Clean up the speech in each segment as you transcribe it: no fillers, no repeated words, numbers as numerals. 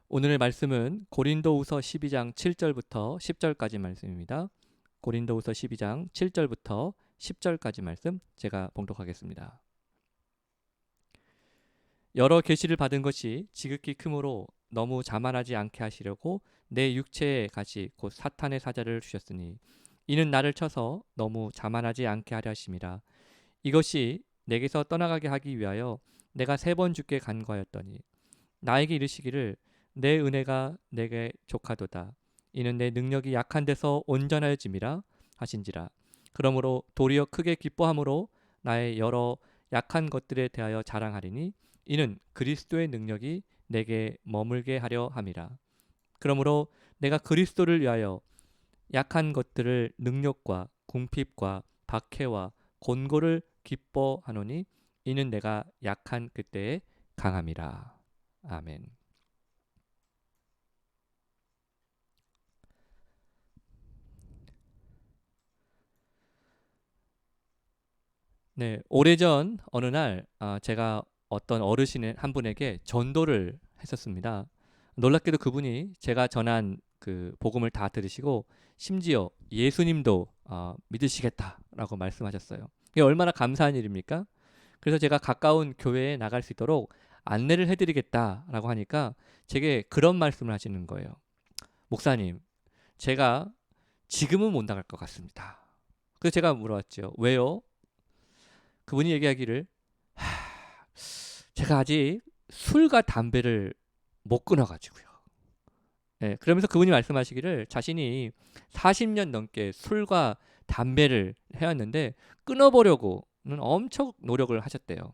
오늘의 말씀은 고린도후서 12장 7절부터 10절까지 말씀입니다. 고린도후서 12장 7절부터 10절까지 말씀 제가 봉독하겠습니다. 여러 계시를 받은 것이 지극히 크므로 너무 자만하지 않게 하시려고 내 육체의 가시 곧 사탄의 사자를 주셨으니 이는 나를 쳐서 너무 자만하지 않게 하려 하심이라. 이것이 내게서 떠나가게 하기 위하여 내가 3번 주께 간구하였더니 나에게 이르시기를 내 은혜가 내게 족하도다. 이는 내 능력이 약한 데서 온전하여짐이라 하신지라. 그러므로 도리어 크게 기뻐함으로 나의 여러 약한 것들에 대하여 자랑하리니 이는 그리스도의 능력이 내게 머물게 하려 함이라. 그러므로 내가 그리스도를 위하여 약한 것들을 능력과 궁핍과 박해와 곤고를 기뻐하노니 이는 내가 약한 그때에 강함이라. 아멘. 네, 오래전 어느 날 제가 어떤 어르신 한 분에게 전도를 했었습니다. 놀랍게도 그분이 제가 전한 그 복음을 다 들으시고 심지어 예수님도 믿으시겠다라고 말씀하셨어요. 이게 얼마나 감사한 일입니까? 그래서 제가 가까운 교회에 나갈 수 있도록 안내를 해드리겠다라고 하니까 제게 그런 말씀을 하시는 거예요. 목사님, 제가 지금은 못 나갈 것 같습니다. 그래서 제가 물어봤죠. 왜요? 그분이 얘기하기를 제가 아직 술과 담배를 못 끊어가지고요. 네, 그러면서 그분이 말씀하시기를 자신이 40년 넘게 술과 담배를 해왔는데 끊어보려고는 엄청 노력을 하셨대요.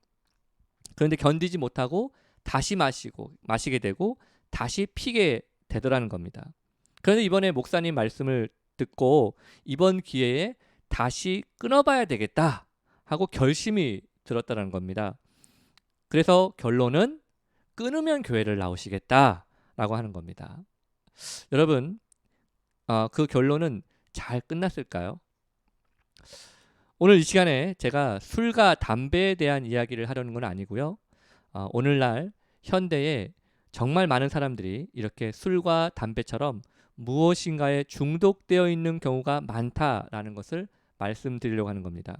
그런데 견디지 못하고 다시 마시게 되고 다시 피게 되더라는 겁니다. 그런데 이번에 목사님 말씀을 듣고 이번 기회에 다시 끊어봐야 되겠다 하고 결심이 들었다는 겁니다. 그래서 결론은 끊으면 교회를 나오시겠다라고 하는 겁니다. 여러분, 그 결론은 잘 끝났을까요? 오늘 이 시간에 제가 술과 담배에 대한 이야기를 하려는 건 아니고요. 오늘날 현대에 정말 많은 사람들이 이렇게 술과 담배처럼 무엇인가에 중독되어 있는 경우가 많다라는 것을 말씀드리려고 하는 겁니다.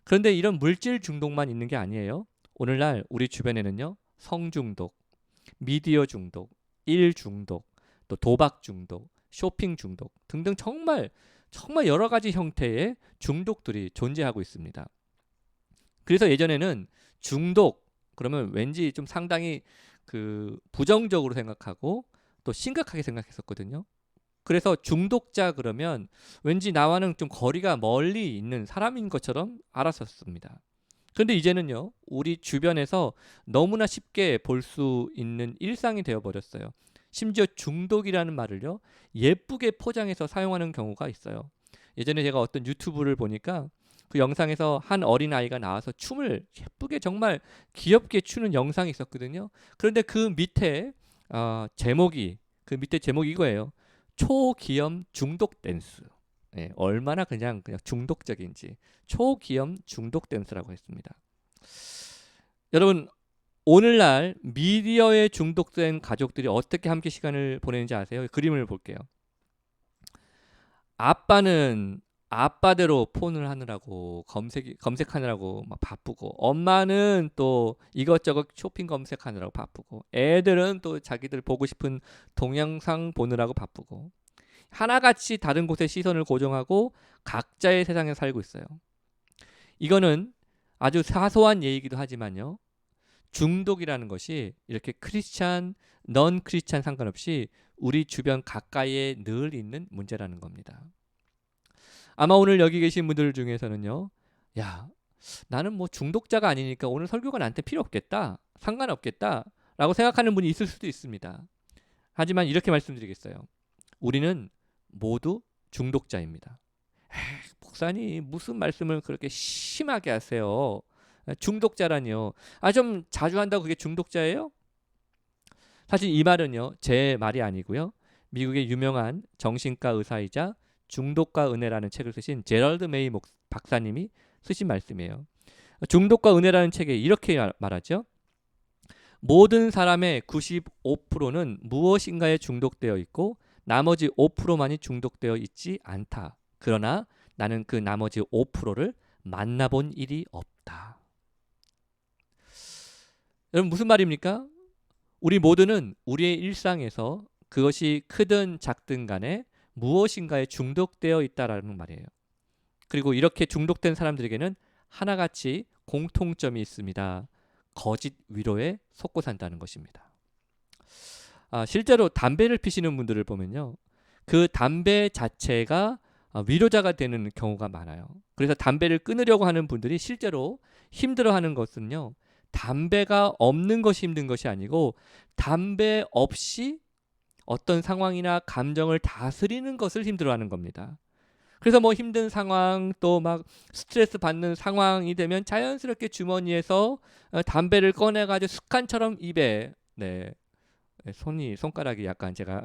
그런데 이런 물질 중독만 있는 게 아니에요. 오늘날 우리 주변에는요, 성중독, 미디어 중독, 일 중독, 또 도박 중독, 쇼핑 중독 등등 정말 여러 가지 형태의 중독들이 존재하고 있습니다. 그래서 예전에는 중독 그러면 왠지 좀 상당히 그 부정적으로 생각하고 또 심각하게 생각했었거든요. 그래서 중독자 그러면 왠지 나와는 좀 거리가 멀리 있는 사람인 것처럼 알았었습니다. 그런데 이제는요, 우리 주변에서 너무나 쉽게 볼 수 있는 일상이 되어버렸어요. 심지어 중독이라는 말을요, 예쁘게 포장해서 사용하는 경우가 있어요. 예전에 제가 어떤 유튜브를 보니까 그 영상에서 한 어린아이가 나와서 춤을 예쁘게 정말 귀엽게 추는 영상이 있었거든요. 그런데 그 밑에 제목이 이거예요. 초기염 중독 댄스. 예, 얼마나 그냥 중독적인지. 초기염 중독 댄스라고 했습니다. 여러분, 오늘날 미디어에 중독된 가족들이 어떻게 함께 시간을 보내는지 아세요? 그림을 볼게요. 아빠는 아빠대로 폰을 하느라고 검색하느라고 막 바쁘고, 엄마는 또 이것저것 쇼핑 검색하느라고 바쁘고, 애들은 또 자기들 보고 싶은 동영상 보느라고 바쁘고, 하나같이 다른 곳에 시선을 고정하고 각자의 세상에 살고 있어요. 이거는 아주 사소한 예이기도 하지만요, 중독이라는 것이 이렇게 크리스찬, 넌 크리스찬 상관없이 우리 주변 가까이에 늘 있는 문제라는 겁니다. 아마 오늘 여기 계신 분들 중에서는요, 야, 나는 뭐 중독자가 아니니까 오늘 설교가 나한테 필요 없겠다, 상관없겠다 라고 생각하는 분이 있을 수도 있습니다. 하지만 이렇게 말씀드리겠어요. 우리는 모두 중독자입니다. 목사님 무슨 말씀을 그렇게 심하게 하세요? 중독자라니요. 좀 자주 한다고 그게 중독자예요? 사실 이 말은요, 제 말이 아니고요, 미국의 유명한 정신과 의사이자 중독과 은혜라는 책을 쓰신 제럴드 메이 박사님이 쓰신 말씀이에요. 중독과 은혜라는 책에 이렇게 말하죠. 모든 사람의 95%는 무엇인가에 중독되어 있고 나머지 5%만이 중독되어 있지 않다. 그러나 나는 그 나머지 5%를 만나본 일이 없다. 여러분 무슨 말입니까? 우리 모두는 우리의 일상에서 그것이 크든 작든 간에 무엇인가에 중독되어 있다라는 말이에요. 그리고 이렇게 중독된 사람들에게는 하나같이 공통점이 있습니다. 거짓 위로에 속고 산다는 것입니다. 실제로 담배를 피시는 분들을 보면요. 그 담배 자체가 위로자가 되는 경우가 많아요. 그래서 담배를 끊으려고 하는 분들이 실제로 힘들어하는 것은요. 담배가 없는 것이 힘든 것이 아니고 담배 없이 어떤 상황이나 감정을 다스리는 것을 힘들어하는 겁니다. 그래서 뭐 힘든 상황 또 막 스트레스 받는 상황이 되면 자연스럽게 주머니에서 담배를 꺼내가지고 습관처럼 입에 손가락이 약간 제가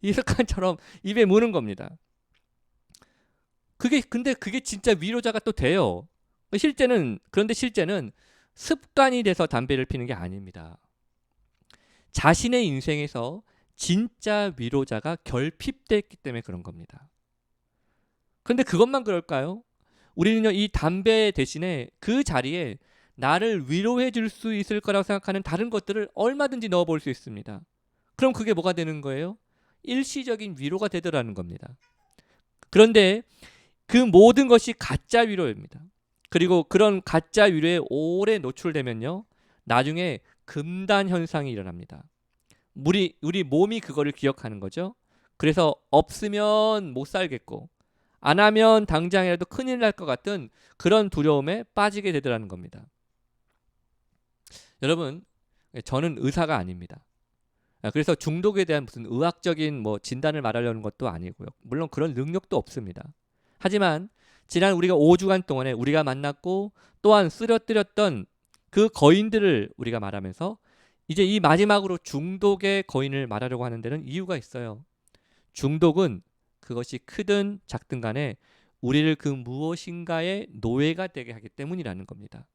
이 습관처럼 입에 무는 겁니다. 근데 그게 진짜 위로자가 또 돼요. 그런데 실제는 습관이 돼서 담배를 피는 게 아닙니다. 자신의 인생에서 진짜 위로자가 결핍됐기 때문에 그런 겁니다. 그런데 그것만 그럴까요? 우리는요, 이 담배 대신에 그 자리에 나를 위로해 줄 수 있을 거라고 생각하는 다른 것들을 얼마든지 넣어볼 수 있습니다. 그럼 그게 뭐가 되는 거예요? 일시적인 위로가 되더라는 겁니다. 그런데 그 모든 것이 가짜 위로입니다. 그리고 그런 가짜 위로에 오래 노출되면요, 나중에 금단 현상이 일어납니다. 우리 몸이 그거를 기억하는 거죠. 그래서 없으면 못 살겠고 안 하면 당장이라도 큰일 날 것 같은 그런 두려움에 빠지게 되더라는 겁니다. 여러분, 저는 의사가 아닙니다. 그래서 중독에 대한 무슨 의학적인 뭐 진단을 말하려는 것도 아니고요. 물론 그런 능력도 없습니다. 하지만 지난 우리가 5주간 동안에 우리가 만났고 또한 쓰러뜨렸던 그 거인들을 우리가 말하면서 이제 이 마지막으로 중독의 거인을 말하려고 하는 데는 이유가 있어요. 중독은 그것이 크든 작든 간에 우리를 그 무엇인가의 노예가 되게 하기 때문이라는 겁니다.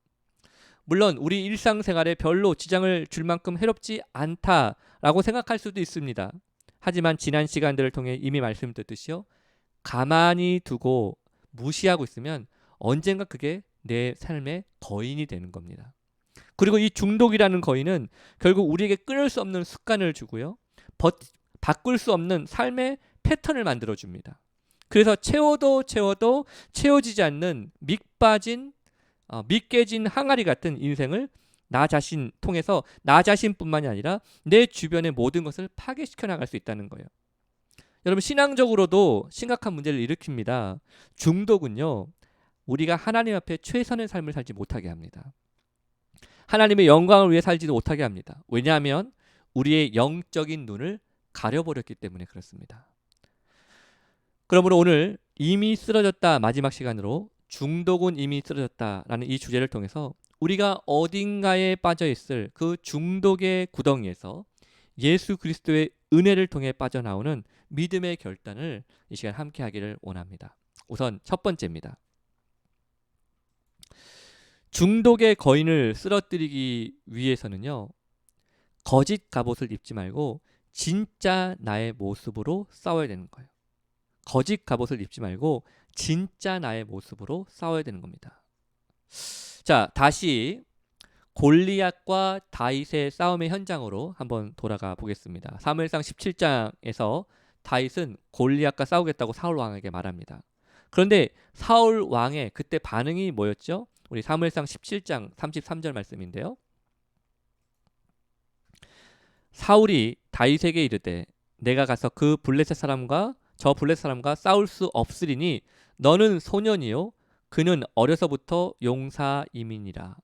물론 우리 일상생활에 별로 지장을 줄 만큼 해롭지 않다라고 생각할 수도 있습니다. 하지만 지난 시간들을 통해 이미 말씀드렸듯이요. 가만히 두고 무시하고 있으면 언젠가 그게 내 삶의 거인이 되는 겁니다. 그리고 이 중독이라는 거인은 결국 우리에게 끊을 수 없는 습관을 주고요. 바꿀 수 없는 삶의 패턴을 만들어줍니다. 그래서 채워도 채워지지 않는 깨진 항아리 같은 인생을 나 자신 통해서 나 자신뿐만이 아니라 내 주변의 모든 것을 파괴시켜 나갈 수 있다는 거예요. 여러분 신앙적으로도 심각한 문제를 일으킵니다. 중독은요. 우리가 하나님 앞에 최선의 삶을 살지 못하게 합니다. 하나님의 영광을 위해 살지도 못하게 합니다. 왜냐하면 우리의 영적인 눈을 가려버렸기 때문에 그렇습니다. 그러므로 오늘 이미 쓰러졌다 마지막 시간으로 중독은 이미 쓰러졌다라는 이 주제를 통해서 우리가 어딘가에 빠져 있을 그 중독의 구덩이에서 예수 그리스도의 은혜를 통해 빠져나오는 믿음의 결단을 이 시간 함께 하기를 원합니다. 우선 첫 번째입니다. 중독의 거인을 쓰러뜨리기 위해서는요. 거짓 갑옷을 입지 말고 진짜 나의 모습으로 싸워야 되는 거예요. 거짓 갑옷을 입지 말고 진짜 나의 모습으로 싸워야 되는 겁니다. 자, 다시 골리앗과 다윗의 싸움의 현장으로 한번 돌아가 보겠습니다. 사무엘상 17장에서 다윗은 골리앗과 싸우겠다고 사울 왕에게 말합니다. 그런데 사울 왕의 그때 반응이 뭐였죠? 우리 사무엘상 17장 33절 말씀인데요. 사울이 다윗에게 이르되 내가 가서 그 블레셋 사람과 싸울 수 없으리니 너는 소년이요 그는 어려서부터 용사임이니라.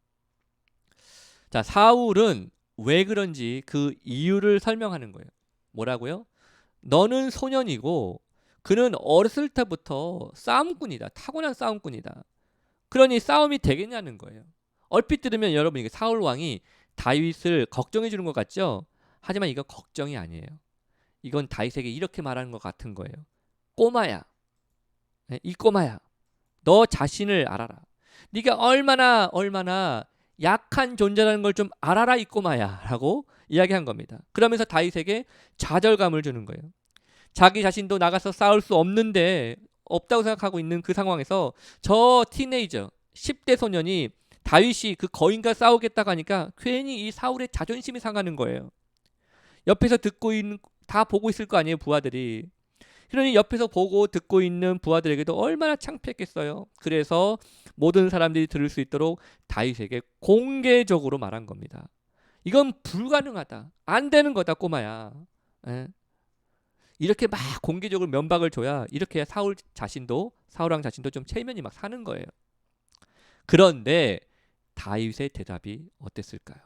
자, 사울은 왜 그런지 그 이유를 설명하는 거예요. 뭐라고요? 너는 소년이고 그는 어렸을 때부터 싸움꾼이다. 타고난 싸움꾼이다. 그러니 싸움이 되겠냐는 거예요. 얼핏 들으면 여러분 이게 사울 왕이 다윗을 걱정해 주는 것 같죠? 하지만 이건 걱정이 아니에요. 이건 다윗에게 이렇게 말하는 것 같은 거예요. 꼬마야, 이 꼬마야, 너 자신을 알아라. 네가 얼마나 약한 존재라는 걸 좀 알아라 이 꼬마야 라고 이야기한 겁니다. 그러면서 다윗에게 좌절감을 주는 거예요. 자기 자신도 나가서 싸울 수 없다고 생각하고 있는 그 상황에서 저 티네이저 10대 소년이 다윗이 그 거인과 싸우겠다고 하니까 괜히 이 사울의 자존심이 상하는 거예요. 옆에서 다 보고 있을 거 아니에요, 부하들이. 그러니 옆에서 보고 듣고 있는 부하들에게도 얼마나 창피했겠어요. 그래서 모든 사람들이 들을 수 있도록 다윗에게 공개적으로 말한 겁니다. 이건 불가능하다. 안 되는 거다, 꼬마야. 예. 이렇게 막 공개적으로 면박을 줘야 이렇게 사울왕 자신도 좀 체면이 막 사는 거예요. 그런데 다윗의 대답이 어땠을까요?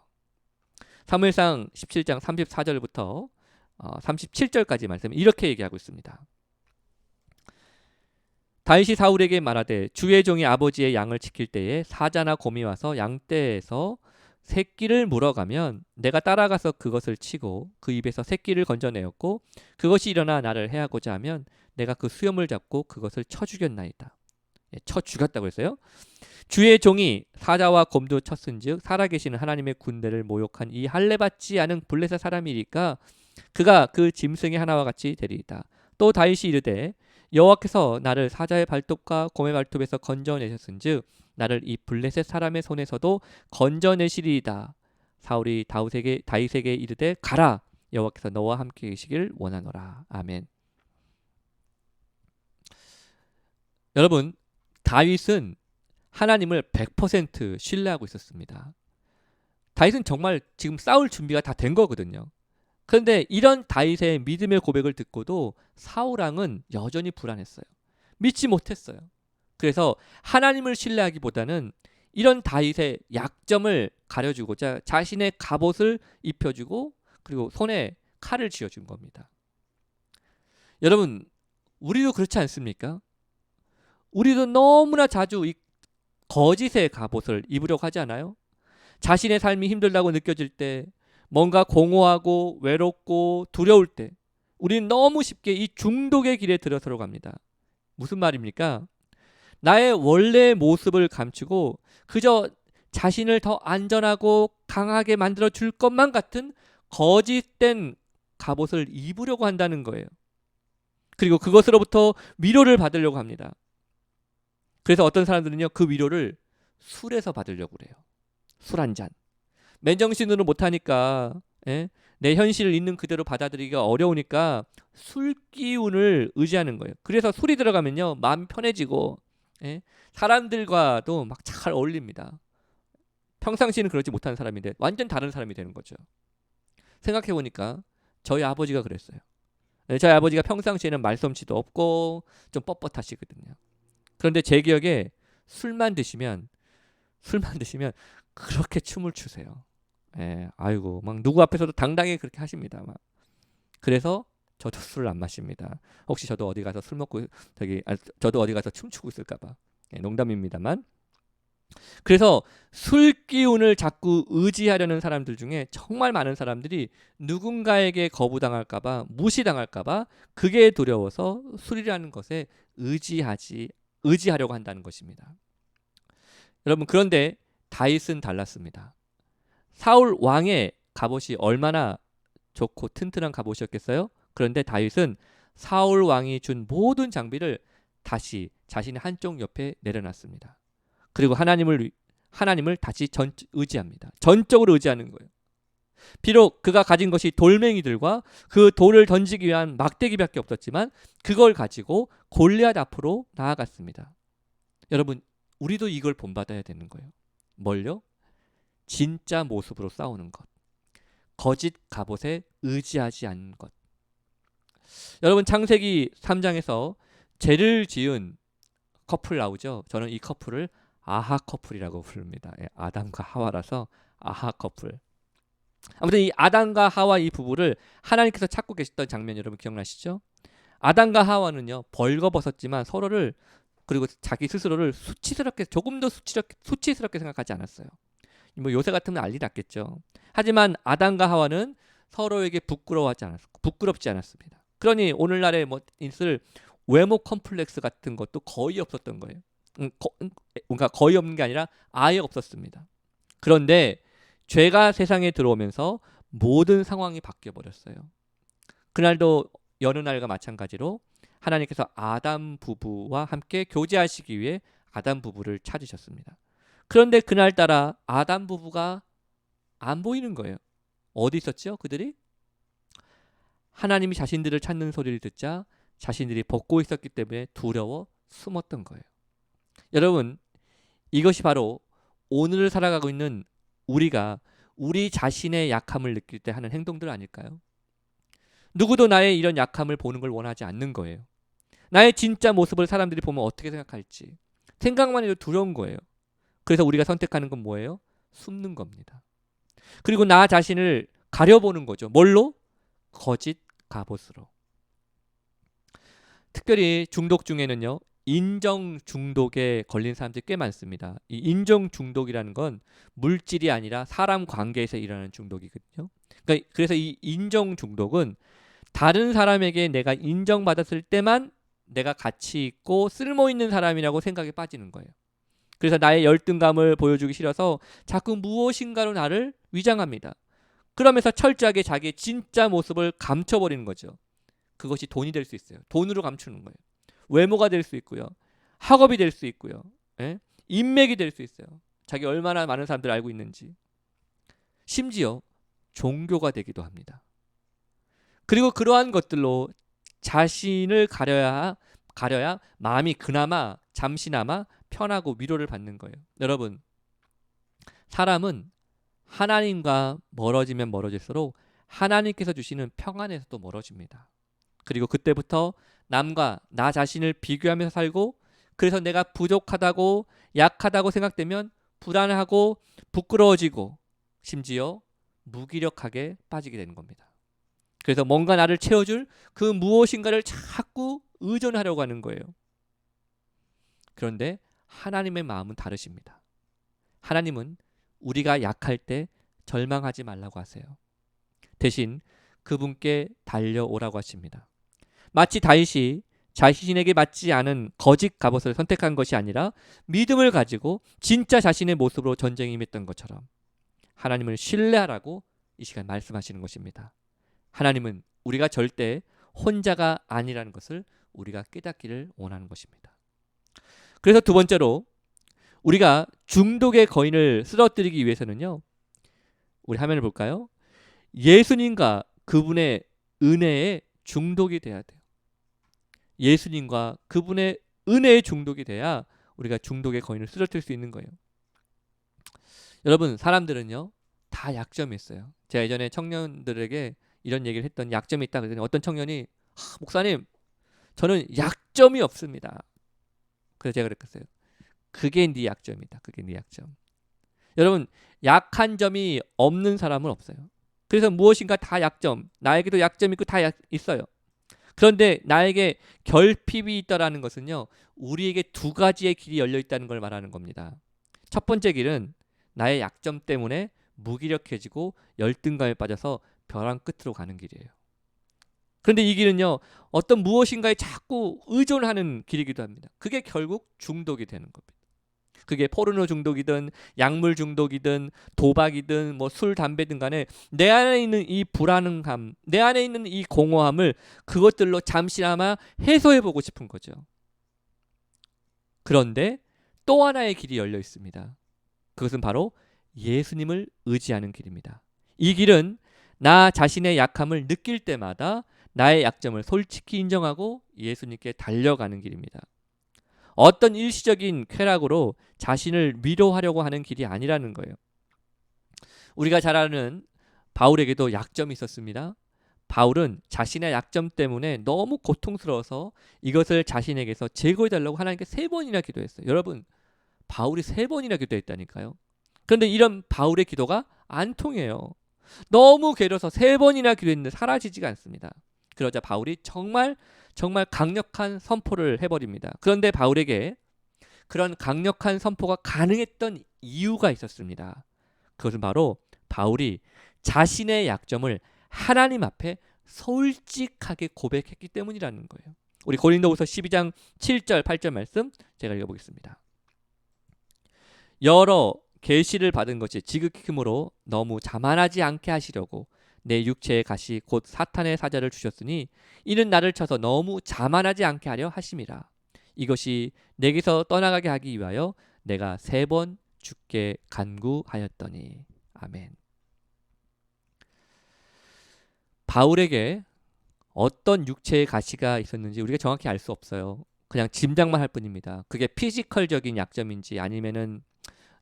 사무엘상 17장 34절부터 37절까지 말씀을 이렇게 얘기하고 있습니다. 다윗이 사울에게 말하되 주의 종이 아버지의 양을 지킬 때에 사자나 곰이 와서 양떼에서 새끼를 물어가면 내가 따라가서 그것을 치고 그 입에서 새끼를 건져내었고 그것이 일어나 나를 해하고자 하면 내가 그 수염을 잡고 그것을 쳐 죽였나이다. 쳐 죽였다고 했어요. 주의 종이 사자와 곰도 쳤은즉 살아계시는 하나님의 군대를 모욕한 이 할례받지 않은 블레셋 사람이니까 그가 그 짐승의 하나와 같이 되리이다. 또 다윗이 이르되 여호와께서 나를 사자의 발톱과 곰의 발톱에서 건져내셨은즉 나를 이 블레셋 사람의 손에서도 건져내시리이다. 사울이 다윗에게 이르되 가라. 여호와께서 너와 함께 계시길 원하노라. 아멘. 여러분, 다윗은 하나님을 100% 신뢰하고 있었습니다. 다윗은 정말 지금 싸울 준비가 다 된 거거든요. 그런데 이런 다윗의 믿음의 고백을 듣고도 사울왕은 여전히 불안했어요. 믿지 못했어요. 그래서 하나님을 신뢰하기보다는 이런 다윗의 약점을 가려주고자 자신의 갑옷을 입혀주고 그리고 손에 칼을 쥐어준 겁니다. 여러분, 우리도 그렇지 않습니까? 우리도 너무나 자주 이 거짓의 갑옷을 입으려고 하지 않아요? 자신의 삶이 힘들다고 느껴질 때, 뭔가 공허하고 외롭고 두려울 때 우리는 너무 쉽게 이 중독의 길에 들어서러 갑니다. 무슨 말입니까? 나의 원래의 모습을 감추고 그저 자신을 더 안전하고 강하게 만들어 줄 것만 같은 거짓된 갑옷을 입으려고 한다는 거예요. 그리고 그것으로부터 위로를 받으려고 합니다. 그래서 어떤 사람들은요, 그 위로를 술에서 받으려고 그래요. 술 한 잔. 맨정신으로 못하니까 내 현실을 있는 그대로 받아들이기가 어려우니까 술 기운을 의지하는 거예요. 그래서 술이 들어가면요, 마음이 편해지고 사람들과도 막 잘 어울립니다. 평상시에는 그러지 못하는 사람인데 완전 다른 사람이 되는 거죠. 생각해보니까 저희 아버지가 그랬어요. 저희 아버지가 평상시에는 말솜씨도 없고 좀 뻣뻣하시거든요. 그런데 제 기억에 술만 드시면 그렇게 춤을 추세요. 아이고, 막 누구 앞에서도 당당히 그렇게 하십니다. 막. 그래서 저도 술을 안 마십니다. 혹시 저도 어디 가서 술 먹고 저도 어디 가서 춤추고 있을까봐. 농담입니다만. 그래서 술 기운을 자꾸 의지하려는 사람들 중에 정말 많은 사람들이 누군가에게 거부당할까봐, 무시당할까봐 그게 두려워서 술이라는 것에 의지하려고 한다는 것입니다. 여러분, 그런데 다윗은 달랐습니다. 사울 왕의 갑옷이 얼마나 좋고 튼튼한 갑옷이었겠어요? 그런데 다윗은 사울 왕이 준 모든 장비를 다시 자신의 한쪽 옆에 내려놨습니다. 그리고 하나님을 다시 의지합니다. 전적으로 의지하는 거예요. 비록 그가 가진 것이 돌멩이들과 그 돌을 던지기 위한 막대기밖에 없었지만 그걸 가지고 골리앗 앞으로 나아갔습니다. 여러분, 우리도 이걸 본받아야 되는 거예요. 뭘요? 진짜 모습으로 싸우는 것. 거짓 갑옷에 의지하지 않는 것. 여러분, 창세기 3장에서 죄를 지은 커플 나오죠. 저는 이 커플을 아하 커플이라고 부릅니다. 아담과 하와라서 아하 커플. 아무튼 이 아담과 하와 이 부부를 하나님께서 찾고 계셨던 장면 여러분 기억나시죠? 아담과 하와는요, 벌거벗었지만 서로를, 그리고 자기 스스로를 조금 더 수치스럽게 생각하지 않았어요. 뭐 요새 같으면 난리 났겠죠. 하지만 아담과 하와는 서로에게 부끄럽지 않았습니다. 그러니 오늘날에 있을 외모 컴플렉스 같은 것도 거의 없었던 거예요. 그러니까 거의 없는 게 아니라 아예 없었습니다. 그런데 죄가 세상에 들어오면서 모든 상황이 바뀌어 버렸어요. 그날도 여느 날과 마찬가지로 하나님께서 아담 부부와 함께 교제하시기 위해 아담 부부를 찾으셨습니다. 그런데 그날따라 아담 부부가 안 보이는 거예요. 어디 있었죠? 그들이 하나님이 자신들을 찾는 소리를 듣자 자신들이 벗고 있었기 때문에 두려워 숨었던 거예요. 여러분, 이것이 바로 오늘을 살아가고 있는 우리가 우리 자신의 약함을 느낄 때 하는 행동들 아닐까요? 누구도 나의 이런 약함을 보는 걸 원하지 않는 거예요. 나의 진짜 모습을 사람들이 보면 어떻게 생각할지 생각만 해도 두려운 거예요. 그래서 우리가 선택하는 건 뭐예요? 숨는 겁니다. 그리고 나 자신을 가려보는 거죠. 뭘로? 거짓 갑옷으로. 특별히 중독 중에는요, 인정 중독에 걸린 사람들이 꽤 많습니다. 이 인정 중독이라는 건 물질이 아니라 사람 관계에서 일어나는 중독이거든요. 그러니까 그래서 이 인정 중독은 다른 사람에게 내가 인정받았을 때만 내가 가치 있고 쓸모 있는 사람이라고 생각에 빠지는 거예요. 그래서 나의 열등감을 보여주기 싫어서 자꾸 무엇인가로 나를 위장합니다. 그러면서 철저하게 자기의 진짜 모습을 감춰버리는 거죠. 그것이 돈이 될 수 있어요. 돈으로 감추는 거예요. 외모가 될 수 있고요. 학업이 될 수 있고요. 예? 인맥이 될 수 있어요. 자기 얼마나 많은 사람들을 알고 있는지. 심지어 종교가 되기도 합니다. 그리고 그러한 것들로 자신을 가려야 마음이 그나마 잠시나마 편하고 위로를 받는 거예요. 여러분, 사람은 하나님과 멀어지면 멀어질수록 하나님께서 주시는 평안에서도 멀어집니다. 그리고 그때부터 남과 나 자신을 비교하면서 살고, 그래서 내가 부족하다고 약하다고 생각되면 불안하고 부끄러워지고 심지어 무기력하게 빠지게 되는 겁니다. 그래서 뭔가 나를 채워줄 그 무엇인가를 자꾸 의존하려고 하는 거예요. 그런데 하나님의 마음은 다르십니다. 하나님은 우리가 약할 때 절망하지 말라고 하세요. 대신 그분께 달려오라고 하십니다. 마치 다윗이 자신에게 맞지 않은 거짓 갑옷을 선택한 것이 아니라 믿음을 가지고 진짜 자신의 모습으로 전쟁에 임했던 것처럼 하나님을 신뢰하라고 이 시간 말씀하시는 것입니다. 하나님은 우리가 절대 혼자가 아니라는 것을 우리가 깨닫기를 원하는 것입니다. 그래서 두 번째로 우리가 중독의 거인을 쓰러뜨리기 위해서는요, 우리 화면을 볼까요? 예수님과 그분의 은혜에 중독이 돼야 돼요. 예수님과 그분의 은혜에 중독이 돼야 우리가 중독의 거인을 쓰러뜨릴 수 있는 거예요. 여러분, 사람들은요 다 약점이 있어요. 제가 예전에 청년들에게 이런 얘기를 했던 약점이 있다 그랬더니 어떤 청년이 목사님, 저는 약점이 없습니다. 그래서 제가 그랬어요. 그게 네 약점이다. 그게 네 약점. 여러분, 약한 점이 없는 사람은 없어요. 그래서 무엇인가 다 약점, 나에게도 약점 있고 다 있어요. 그런데 나에게 결핍이 있다라는 것은요, 우리에게 두 가지의 길이 열려 있다는 걸 말하는 겁니다. 첫 번째 길은 나의 약점 때문에 무기력해지고 열등감에 빠져서 벼랑 끝으로 가는 길이에요. 그런데 이 길은요, 어떤 무엇인가에 자꾸 의존하는 길이기도 합니다. 그게 결국 중독이 되는 겁니다. 그게 포르노 중독이든 약물 중독이든 도박이든 뭐 술, 담배든 간에 내 안에 있는 이 불안감, 내 안에 있는 이 공허함을 그것들로 잠시나마 해소해보고 싶은 거죠. 그런데 또 하나의 길이 열려 있습니다. 그것은 바로 예수님을 의지하는 길입니다. 이 길은 나 자신의 약함을 느낄 때마다 나의 약점을 솔직히 인정하고 예수님께 달려가는 길입니다. 어떤 일시적인 쾌락으로 자신을 위로하려고 하는 길이 아니라는 거예요. 우리가 잘 아는 바울에게도 약점이 있었습니다. 바울은 자신의 약점 때문에 너무 고통스러워서 이것을 자신에게서 제거해달라고 하나님께 3번이나 기도했어요. 여러분, 바울이 3번이나 기도했다니까요. 그런데 이런 바울의 기도가 안 통해요. 너무 괴로워서 3번이나 기도했는데 사라지지가 않습니다. 그러자 바울이 정말 강력한 선포를 해버립니다. 그런데 바울에게 그런 강력한 선포가 가능했던 이유가 있었습니다. 그것은 바로 바울이 자신의 약점을 하나님 앞에 솔직하게 고백했기 때문이라는 거예요. 우리 고린도후서 12장 7절 8절 말씀 제가 읽어보겠습니다. 여러 계시를 받은 것이 지극히 크므로 너무 자만하지 않게 하시려고 내 육체의 가시 곧 사탄의 사자를 주셨으니 이는 나를 쳐서 너무 자만하지 않게 하려 하심이라. 이것이 내게서 떠나가게 하기 위하여 내가 3번 주께 간구하였더니. 아멘. 바울에게 어떤 육체의 가시가 있었는지 우리가 정확히 알 수 없어요. 그냥 짐작만 할 뿐입니다. 그게 피지컬적인 약점인지 아니면은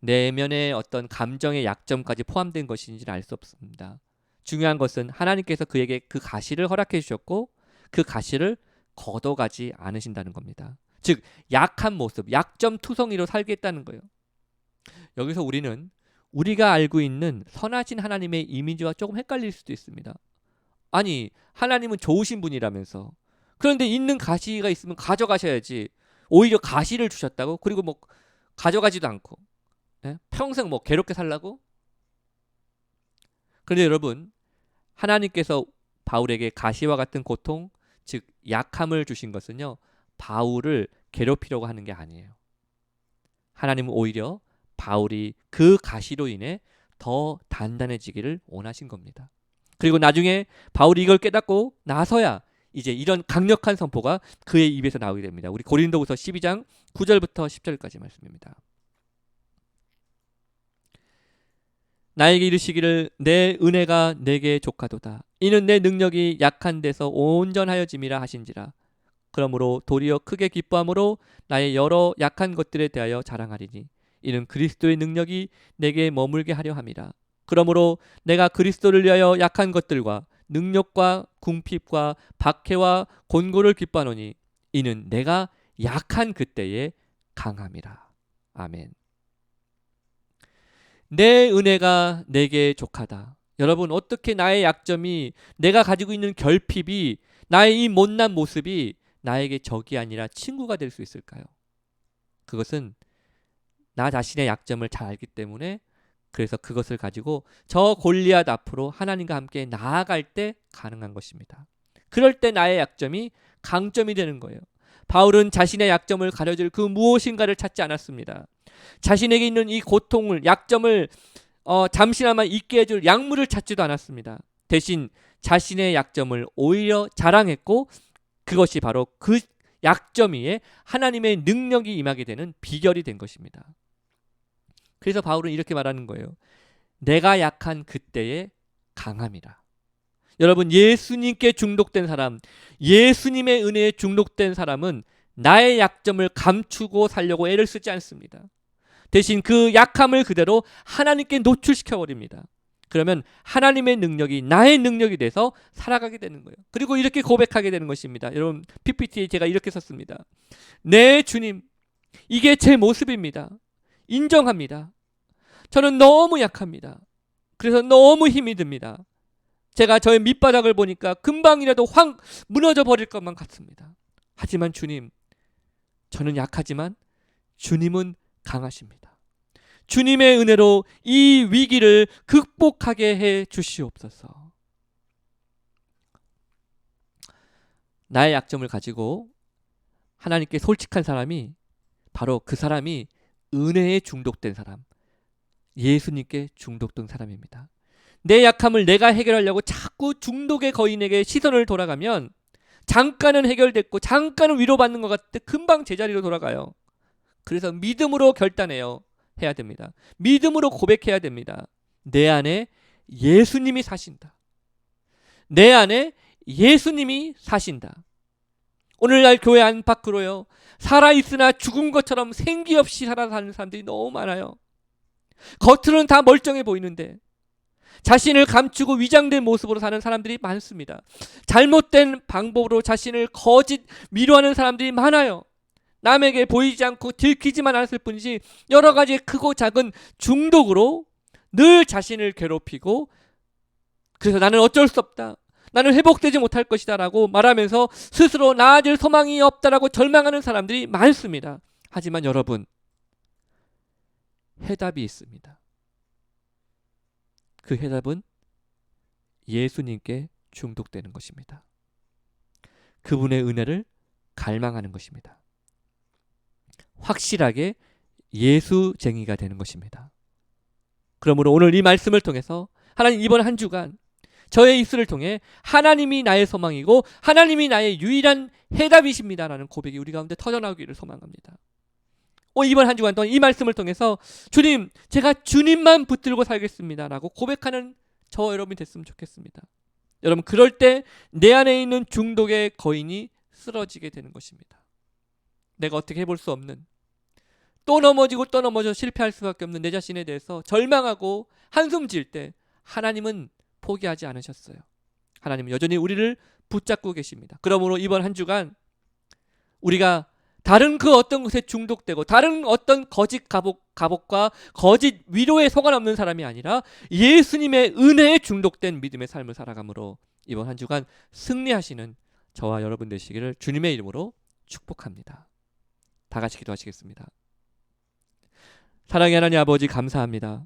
내면의 어떤 감정의 약점까지 포함된 것인지는 알 수 없습니다. 중요한 것은 하나님께서 그에게 그 가시를 허락해 주셨고 그 가시를 걷어가지 않으신다는 겁니다. 즉 약한 모습, 약점 투성이로 살겠다는 거예요. 여기서 우리는 우리가 알고 있는 선하신 하나님의 이미지와 조금 헷갈릴 수도 있습니다. 아니, 하나님은 좋으신 분이라면서. 그런데 있는 가시가 있으면 가져가셔야지. 오히려 가시를 주셨다고? 그리고 뭐 가져가지도 않고. 예? 평생 뭐 괴롭게 살라고? 그런데 여러분, 하나님께서 바울에게 가시와 같은 고통, 즉 약함을 주신 것은요, 바울을 괴롭히려고 하는 게 아니에요. 하나님은 오히려 바울이 그 가시로 인해 더 단단해지기를 원하신 겁니다. 그리고 나중에 바울이 이걸 깨닫고 나서야 이제 이런 강력한 선포가 그의 입에서 나오게 됩니다. 우리 고린도후서 12장 9절부터 10절까지 말씀입니다. 나에게 이르시기를 내 은혜가 내게 족하도다. 이는 내 능력이 약한 데서 온전하여짐이라 하신지라. 그러므로 도리어 크게 기뻐함으로 나의 여러 약한 것들에 대하여 자랑하리니 이는 그리스도의 능력이 내게 머물게 하려 함이라. 그러므로 내가 그리스도를 위하여 약한 것들과 능력과 궁핍과 박해와 곤고를 기뻐하노니 이는 내가 약한 그때에 강함이라. 아멘. 내 은혜가 내게 족하다. 여러분, 어떻게 나의 약점이, 내가 가지고 있는 결핍이, 나의 이 못난 모습이 나에게 적이 아니라 친구가 될 수 있을까요? 그것은 나 자신의 약점을 잘 알기 때문에, 그래서 그것을 가지고 저 골리앗 앞으로 하나님과 함께 나아갈 때 가능한 것입니다. 그럴 때 나의 약점이 강점이 되는 거예요. 바울은 자신의 약점을 가려줄 그 무엇인가를 찾지 않았습니다. 자신에게 있는 이 고통을, 약점을 잠시나마 잊게 해줄 약물을 찾지도 않았습니다. 대신 자신의 약점을 오히려 자랑했고 그것이 바로 그 약점 위에 하나님의 능력이 임하게 되는 비결이 된 것입니다. 그래서 바울은 이렇게 말하는 거예요. 내가 약한 그때에 강함이라. 여러분, 예수님께 중독된 사람, 예수님의 은혜에 중독된 사람은 나의 약점을 감추고 살려고 애를 쓰지 않습니다. 대신 그 약함을 그대로 하나님께 노출시켜 버립니다. 그러면 하나님의 능력이 나의 능력이 돼서 살아가게 되는 거예요. 그리고 이렇게 고백하게 되는 것입니다. 여러분, PPT에 제가 이렇게 썼습니다. 네, 주님, 이게 제 모습입니다. 인정합니다. 저는 너무 약합니다. 그래서 너무 힘이 듭니다. 제가 저의 밑바닥을 보니까 금방이라도 확 무너져 버릴 것만 같습니다. 하지만 주님, 저는 약하지만 주님은 강하십니다. 주님의 은혜로 이 위기를 극복하게 해 주시옵소서. 나의 약점을 가지고 하나님께 솔직한 사람이 바로 그 사람이 은혜에 중독된 사람, 예수님께 중독된 사람입니다. 내 약함을 내가 해결하려고 자꾸 중독의 거인에게 시선을 돌아가면 잠깐은 해결됐고 잠깐은 위로받는 것 같을 때 금방 제자리로 돌아가요. 그래서 믿음으로 결단해요. 해야 됩니다. 믿음으로 고백해야 됩니다. 내 안에 예수님이 사신다. 내 안에 예수님이 사신다. 오늘날 교회 안팎으로요, 살아있으나 죽은 것처럼 생기 없이 살아가는 사람들이 너무 많아요. 겉으로는 다 멀쩡해 보이는데 자신을 감추고 위장된 모습으로 사는 사람들이 많습니다. 잘못된 방법으로 자신을 거짓 위로하는 사람들이 많아요. 남에게 보이지 않고 들키지만 않았을 뿐이지 여러 가지 크고 작은 중독으로 늘 자신을 괴롭히고, 그래서 나는 어쩔 수 없다, 나는 회복되지 못할 것이다 라고 말하면서 스스로 나아질 소망이 없다라고 절망하는 사람들이 많습니다. 하지만 여러분, 해답이 있습니다. 그 해답은 예수님께 중독되는 것입니다. 그분의 은혜를 갈망하는 것입니다. 확실하게 예수쟁이가 되는 것입니다. 그러므로 오늘 이 말씀을 통해서 하나님, 이번 한 주간 저의 입술을 통해 하나님이 나의 소망이고 하나님이 나의 유일한 해답이십니다라는 고백이 우리 가운데 터져나오기를 소망합니다. 이번 한 주간 동안 이 말씀을 통해서 주님, 제가 주님만 붙들고 살겠습니다라고 고백하는 저와 여러분이 됐으면 좋겠습니다. 여러분, 그럴 때 내 안에 있는 중독의 거인이 쓰러지게 되는 것입니다. 내가 어떻게 해볼 수 없는, 또 넘어지고 또 넘어져 실패할 수밖에 없는 내 자신에 대해서 절망하고 한숨 지을 때 하나님은 포기하지 않으셨어요. 하나님은 여전히 우리를 붙잡고 계십니다. 그러므로 이번 한 주간 우리가 다른 그 어떤 것에 중독되고 다른 어떤 거짓 가복과 거짓 위로에 속아넘는 사람이 아니라 예수님의 은혜에 중독된 믿음의 삶을 살아감으로 이번 한 주간 승리하시는 저와 여러분 되시기를 주님의 이름으로 축복합니다. 다 같이 기도하시겠습니다. 사랑의 하나님 아버지, 감사합니다.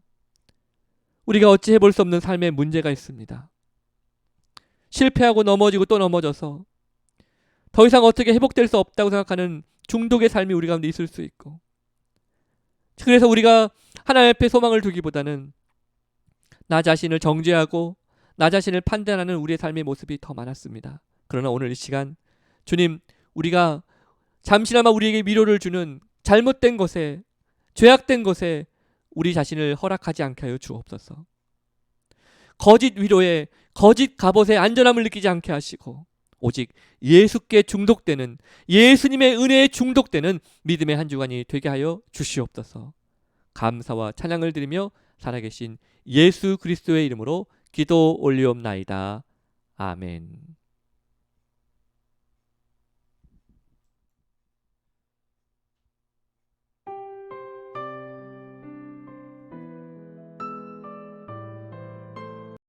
우리가 어찌 해볼 수 없는 삶에 문제가 있습니다. 실패하고 넘어지고 또 넘어져서 더 이상 어떻게 회복될 수 없다고 생각하는 중독의 삶이 우리 가운데 있을 수 있고, 그래서 우리가 하나님 앞에 소망을 두기보다는 나 자신을 정죄하고 나 자신을 판단하는 우리의 삶의 모습이 더 많았습니다. 그러나 오늘 이 시간 주님, 우리가 잠시나마 우리에게 위로를 주는 잘못된 것에, 죄악된 것에 우리 자신을 허락하지 않게 하여 주옵소서. 거짓 위로에, 거짓 갑옷에 안전함을 느끼지 않게 하시고 오직 예수께 중독되는, 예수님의 은혜에 중독되는 믿음의 한 주간이 되게 하여 주시옵소서. 감사와 찬양을 드리며 살아계신 예수 그리스도의 이름으로 기도 올리옵나이다. 아멘.